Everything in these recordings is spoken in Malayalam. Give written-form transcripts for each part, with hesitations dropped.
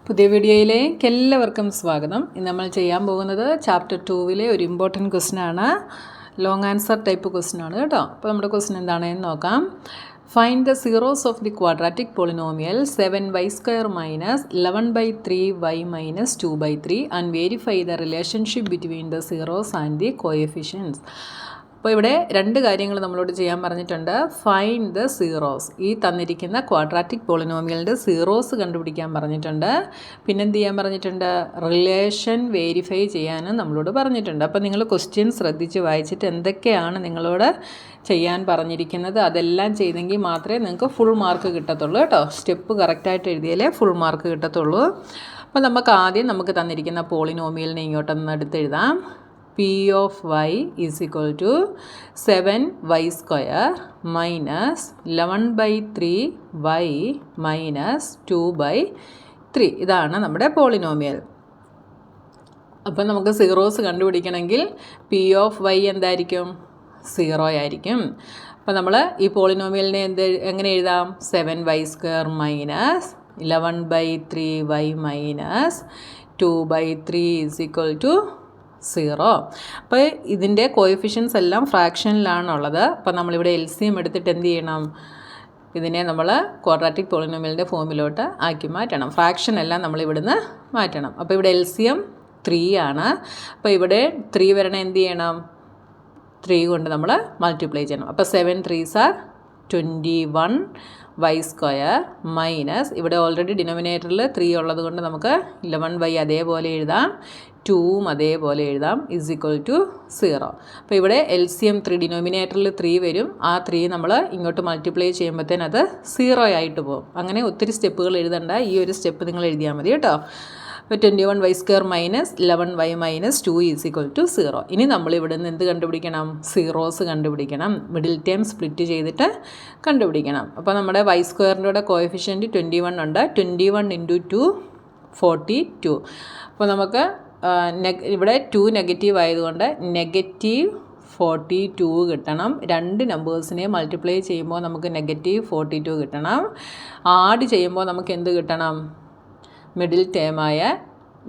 പുതിയ വീഡിയോയിലേക്ക് എല്ലാവർക്കും സ്വാഗതം. ഇന്ന് നമ്മൾ ചെയ്യാൻ പോകുന്നത് ചാപ്റ്റർ 2 ഒരു ഇമ്പോർട്ടൻറ്റ് ക്വസ്റ്റ്യനാണ്. ലോങ് ആൻസർ ടൈപ്പ് ക്വസ്റ്റ്യനാണ് കേട്ടോ. അപ്പോൾ നമ്മുടെ ക്വസ്റ്റ്യൻ എന്താണെന്ന് നോക്കാം. Find the zeros of the quadratic polynomial 7y² minus 11/3y minus 2/3 and verify the relationship between the zeros and the coefficients. അപ്പോൾ ഇവിടെ രണ്ട് കാര്യങ്ങൾ നമ്മളോട് ചെയ്യാൻ പറഞ്ഞിട്ടുണ്ട്. ഫൈൻഡ് ദ സീറോസ്, ഈ തന്നിരിക്കുന്ന ക്വാഡ്രാറ്റിക് പോളിനോമിയലിൻ്റെ സീറോസ് കണ്ടുപിടിക്കാൻ പറഞ്ഞിട്ടുണ്ട്. പിന്നെന്ത് ചെയ്യാൻ പറഞ്ഞിട്ടുണ്ട്? റിലേഷൻ വെരിഫൈ ചെയ്യാനും നമ്മളോട് പറഞ്ഞിട്ടുണ്ട്. അപ്പോൾ നിങ്ങൾ ക്വസ്റ്റ്യൻ ശ്രദ്ധിച്ച് വായിച്ചിട്ട് എന്തൊക്കെയാണ് നിങ്ങളോട് ചെയ്യാൻ പറഞ്ഞിരിക്കുന്നത് അതെല്ലാം ചെയ്തെങ്കിൽ മാത്രമേ നിങ്ങൾക്ക് ഫുൾ മാർക്ക് കിട്ടത്തുള്ളൂ കേട്ടോ. സ്റ്റെപ്പ് കറക്റ്റായിട്ട് എഴുതിയാലേ ഫുൾ മാർക്ക് കിട്ടത്തുള്ളൂ. അപ്പോൾ നമുക്ക് തന്നിരിക്കുന്ന പോളിനോമിയലിനെ ഇങ്ങോട്ടൊന്ന് എടുത്തെഴുതാം. P of y is equal to 7y² minus 11/3y minus 2/3. ഇതാണ് നമ്മുടെ പോളിനോമിയൽ. അപ്പം നമുക്ക് സീറോസ് കണ്ടുപിടിക്കണമെങ്കിൽ P of y എന്തായിരിക്കും? 0 ആയിരിക്കും. അപ്പോൾ നമ്മൾ ഈ പോളിനോമിയലിനെ എങ്ങനെ എഴുതാം? 7y² minus 11/3y minus 2/3 is equal to 0. അപ്പോൾ ഇതിൻ്റെ കോഎഫിഷ്യൻസ് എല്ലാം ഫ്രാക്ഷനിലാണുള്ളത്. അപ്പോൾ നമ്മളിവിടെ LCM എടുത്തിട്ട് എന്ത് ചെയ്യണം? ഇതിനെ നമ്മൾ ക്വാഡ്രാറ്റിക് പോളിനോമിയലിൻ്റെ ഫോമിലോട്ട് ആക്കി മാറ്റണം. ഫ്രാക്ഷൻ എല്ലാം നമ്മളിവിടുന്ന് മാറ്റണം. അപ്പോൾ ഇവിടെ LCM 3 ആണ്. അപ്പോൾ ഇവിടെ 3 വരണ എന്ത് ചെയ്യണം? 3 കൊണ്ട് നമ്മൾ മൾട്ടിപ്ലൈ ചെയ്യണം. അപ്പോൾ 7 3s are 21y² മൈനസ് ഇവിടെ ഓൾറെഡി ഡിനോമിനേറ്ററിൽ 3 ഉള്ളത് കൊണ്ട് നമുക്ക് 11y അതേപോലെ എഴുതാം, 2ഉം അതേപോലെ എഴുതാം, ഇസ് ഈക്വൽ ടു 0. അപ്പോൾ ഇവിടെ LCM 3 ഡിനോമിനേറ്ററിൽ 3 വരും. ആ 3 നമ്മൾ ഇങ്ങോട്ട് മൾട്ടിപ്ലൈ ചെയ്യുമ്പോഴത്തേന് അത് 0 ആയിട്ട് പോകും. അങ്ങനെ ഒത്തിരി സ്റ്റെപ്പുകൾ എഴുതണ്ട, ഈ ഒരു സ്റ്റെപ്പ് നിങ്ങൾ എഴുതിയാൽ മതി കേട്ടോ. അപ്പോൾ 21y² minus 11y minus 2 is equal to 0. ഇനി നമ്മളിവിടെ നിന്ന് എന്ത് കണ്ടുപിടിക്കണം? സീറോസ് കണ്ടുപിടിക്കണം. മിഡിൽ ടേം സ്പ്ലിറ്റ് ചെയ്തിട്ട് കണ്ടുപിടിക്കണം. അപ്പോൾ നമ്മുടെ y² കോഎഫിഷ്യൻറ്റ് 21 ഉണ്ട്. 21 × 2 42. അപ്പോൾ നമുക്ക് ഇവിടെ 2 നെഗറ്റീവ് ആയതുകൊണ്ട് -42 കിട്ടണം. രണ്ട് നമ്പേഴ്സിനെ മൾട്ടിപ്ലൈ ചെയ്യുമ്പോൾ നമുക്ക് -42 കിട്ടണം. ആഡ് ചെയ്യുമ്പോൾ നമുക്ക് എന്ത് കിട്ടണം? മിഡിൽ ടേമായ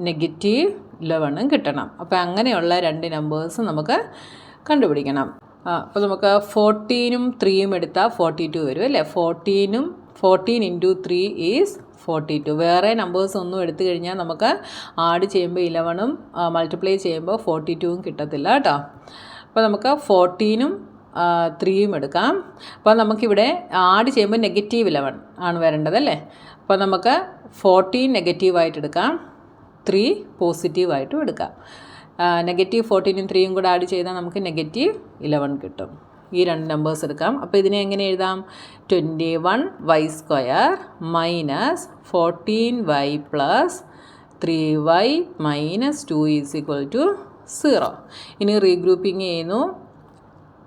-11 കിട്ടണം. അപ്പോൾ അങ്ങനെയുള്ള രണ്ട് നമ്പേഴ്സ് നമുക്ക് കണ്ടുപിടിക്കണം. അപ്പോൾ നമുക്ക് 14ഉം 3ഉം എടുത്താൽ 42 വരും അല്ലേ. 14 × 3 ഈസ് 42. വേറെ നമ്പേഴ്സ് ഒന്നും എടുത്തു കഴിഞ്ഞാൽ നമുക്ക് ആഡ് ചെയ്യുമ്പോൾ 11ഉം മൾട്ടിപ്ലൈ ചെയ്യുമ്പോൾ 42ഉം കിട്ടത്തില്ല കേട്ടോ. അപ്പോൾ നമുക്ക് 14ഉം 3ഉം എടുക്കാം. അപ്പോൾ നമുക്കിവിടെ ആഡ് ചെയ്യുമ്പോൾ -11 ആണ് വരേണ്ടതല്ലേ. അപ്പോൾ നമുക്ക് 14 നെഗറ്റീവായിട്ട് എടുക്കാം, 3 പോസിറ്റീവായിട്ടും എടുക്കാം. -14ഉം 3ഉം കൂടെ ആഡ് ചെയ്താൽ നമുക്ക് -11 കിട്ടും. ഈ രണ്ട് നമ്പേഴ്സ് എടുക്കാം. അപ്പോൾ ഇതിനെ എങ്ങനെ എഴുതാം? 21y² minus 14y plus 3y minus 2 is equal to 0. ഇനി റീഗ്രൂപ്പിംഗ് ചെയ്യുന്നു.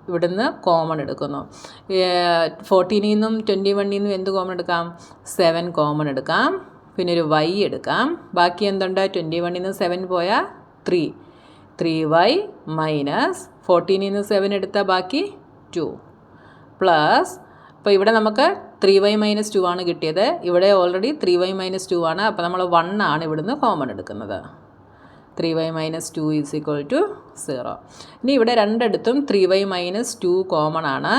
ഇവിടുന്ന് കോമൺ എടുക്കുന്നു. 14 നിന്നും 21 നിന്നും എന്ത് കോമൺ എടുക്കാം? 7 കോമൺ എടുക്കാം. പിന്നെ ഒരു y എടുക്കാം. ബാക്കി എന്തുണ്ട്? 21 നിന്ന് 7 പോയാൽ 3y മൈനസ് 14 നിന്ന് 7 എടുത്താൽ ബാക്കി 2 പ്ലസ്, അപ്പോൾ ഇവിടെ നമുക്ക് 3y മൈനസ് 2 ആണ് കിട്ടിയത്. ഇവിടെ ഓൾറെഡി 3y മൈനസ് 2 ആണ്. അപ്പോൾ നമ്മൾ 1 ആണ് ഇവിടുന്ന് കോമൺ എടുക്കുന്നത്. 3y minus 2 is equal to 0. ഇനി ഇവിടെ രണ്ടിടത്തും 3y മൈനസ് 2 കോമൺ ആണ്.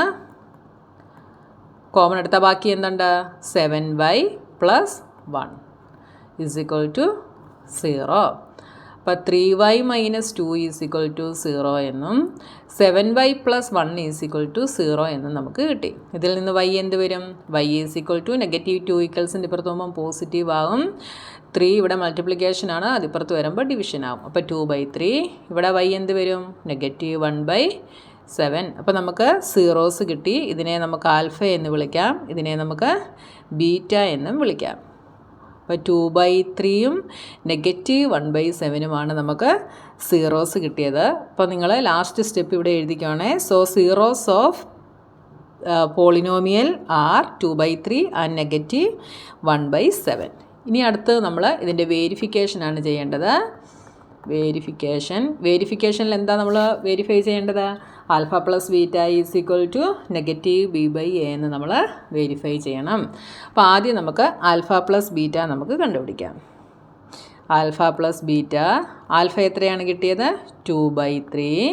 കോമൺ എടുത്താൽ ബാക്കി എന്തുണ്ട്? 7y plus 1 is equal to 0. അപ്പോൾ 3y minus 2 is equal to 0 എന്നും 7y plus 1 is equal to 0 എന്നും നമുക്ക് കിട്ടി. ഇതിൽ നിന്ന് y എന്ത് വരും? y ഈസ് ഈക്വൽ ടു -2 ഈക്വൽസിൻ്റെ ഇപ്പുറത്ത് പോകുമ്പോൾ പോസിറ്റീവ് ആകും. 3 ഇവിടെ മൾട്ടിപ്ലിക്കേഷൻ ആണ്, അതിപ്പുറത്ത് വരുമ്പോൾ ഡിവിഷൻ ആകും. അപ്പോൾ 2/3. ഇവിടെ y എന്ത് വരും? -1/7. അപ്പോൾ നമുക്ക് സീറോസ് കിട്ടി. ഇതിനെ നമുക്ക് ആൽഫ എന്ന് വിളിക്കാം, ഇതിനെ നമുക്ക് ബീറ്റ എന്നും വിളിക്കാം. അപ്പോൾ 2/3ഉം -1/7 നമുക്ക് സീറോസ് കിട്ടിയത്. അപ്പോൾ നിങ്ങൾ ലാസ്റ്റ് സ്റ്റെപ്പ് ഇവിടെ എഴുതിക്കുകയാണേ. So zeros of polynomial are 2/3 and -1/7. ഇനി അടുത്ത് നമ്മൾ ഇതിൻ്റെ വേരിഫിക്കേഷനാണ് ചെയ്യേണ്ടത്. വേരിഫിക്കേഷനിൽ എന്താ നമ്മൾ വേരിഫൈ ചെയ്യേണ്ടത്? Alpha plus beta is equal to -b/a എന്ന് നമ്മൾ വേരിഫൈ ചെയ്യണം. അപ്പോൾ ആദ്യം നമുക്ക് ആൽഫ പ്ലസ് ബീറ്റ നമുക്ക് കണ്ടുപിടിക്കാം. Alpha plus beta. ആൽഫ എത്രയാണ് കിട്ടിയത്? 2/3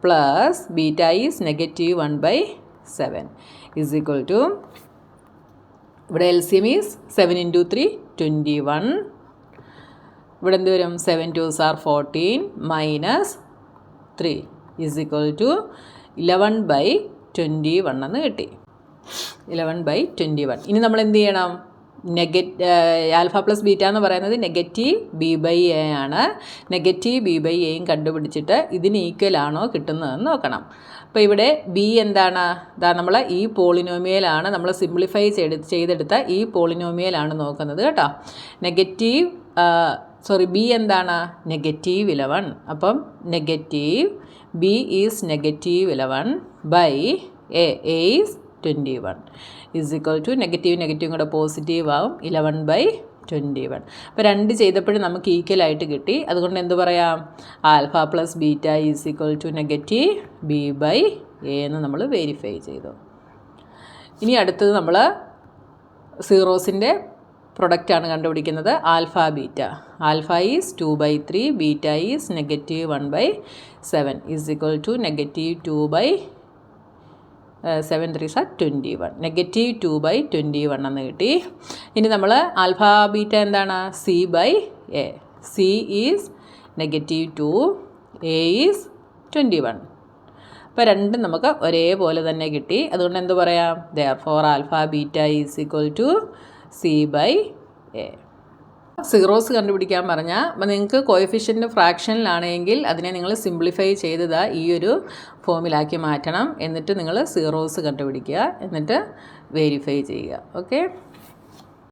plus beta is -1/7 is equal to, ഇവിടെ LCM ഈസ് 7 × 3 21. ഇവിടെ എന്ത് വരും? 7 2s are 14 minus 3 is equal to 11/21 എന്ന് കിട്ടി. 11/21. ഇനി നമ്മൾ എന്ത് ചെയ്യണം? ആൽഫ പ്ലസ് ബീറ്റ എന്ന് പറയുന്നത് -b/a ആണ്. -b/aയും കണ്ടുപിടിച്ചിട്ട് ഇതിന് ഈക്വൽ ആണോ കിട്ടുന്നതെന്ന് നോക്കണം. അപ്പോൾ ഇവിടെ ബി എന്താണ്? നമ്മൾ ഈ പോളിനോമിയലാണ്, നമ്മൾ സിംപ്ലിഫൈ ചെയ്തെടുത്ത ഈ പോളിനോമിയലാണ് നോക്കുന്നത് കേട്ടോ. ബി എന്താണ്? -11. അപ്പം B is -11/a is 21 is equal to നെഗറ്റീവും കൂടെ പോസിറ്റീവ് ആവും 11/21. അപ്പോൾ 2 ചെയ്തപ്പോഴും നമുക്ക് ഈക്വലായിട്ട് കിട്ടി. അതുകൊണ്ട് എന്ത് പറയാം? Alpha plus beta is equal to -b/a എന്ന് നമ്മൾ വെരിഫൈ ചെയ്തു. ഇനി അടുത്തത് നമ്മൾ സീറോസിൻ്റെ പ്രൊഡക്റ്റാണ് കണ്ടുപിടിക്കുന്നത്. Alpha beta. Alpha is 2/3, beta is -1/7 is equal to -2/7 3s are 21. -2/21 എന്ന് കിട്ടി. ഇനി നമ്മൾ ആൽഫ ബീറ്റ എന്താണ്? c/a. c is -2, a is 21. അപ്പോൾ രണ്ടും നമുക്ക് ഒരേപോലെ തന്നെ കിട്ടി. അതുകൊണ്ട് എന്ത് പറയാം? therefore alpha beta is equal to c/a. Zeros കണ്ടുപിടിക്കാൻ പറഞ്ഞാൽ, അപ്പോൾ നിങ്ങൾക്ക് കോഎഫിഷ്യൻ്റ് ഫ്രാക്ഷനിലാണെങ്കിൽ അതിനെ നിങ്ങൾ സിംപ്ലിഫൈ ചെയ്തത് ഈ ഒരു ഫോമിലാക്കി മാറ്റണം. എന്നിട്ട് നിങ്ങൾ സീറോസ് കണ്ടുപിടിക്കുക, എന്നിട്ട് വെരിഫൈ ചെയ്യുക. ഓക്കെ.